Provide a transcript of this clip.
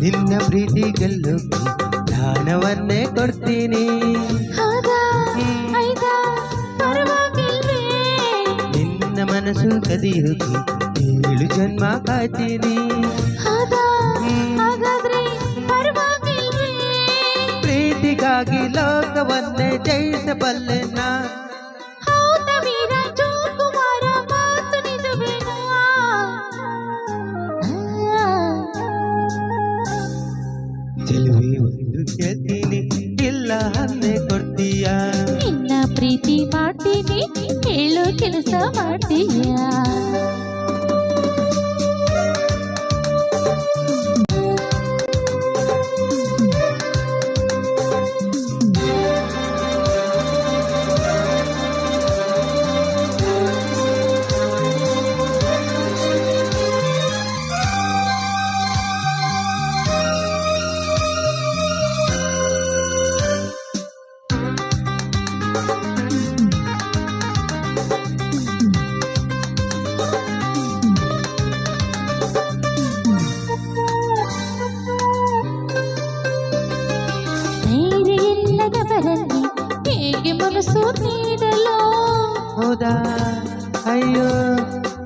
ನಿನ್ನ ಪ್ರೀತಿ ಗೆಲ್ಲೋಕೆ ಪ್ರಾಣವನ್ನೇ ಕೊಡ್ತೀನಿ. ನಿನ್ನ ಮನಸ್ಸು ಕದಿಯೋಕೆ 7 ಜನ್ಮ ಕಾಯ್ತೀನಿ. ಪ್ರೀತಿಗಾಗಿ ಲೋಕವನ್ನೇ ಜಯಿಸಬಲ್ಲೆ ನಾ. ಚೆಲುವೆ ಒಂದು ಕೇಳ್ತೀನಿ, ಇಲ್ಲ ಅಂದೆ ಕೊಡ್ತೀಯ. ನಿನ್ನ ಪ್ರೀತಿ ಮಾಡ್ತೀನಿ, ಹೇಳೋ ಕೆಲಸ ಮಾಡ್ತೀಯ. ಹೇಗೆ ಮನಸ್ಸು ನೀಡಲು? ಹೌದಾ? ಅಯ್ಯೋ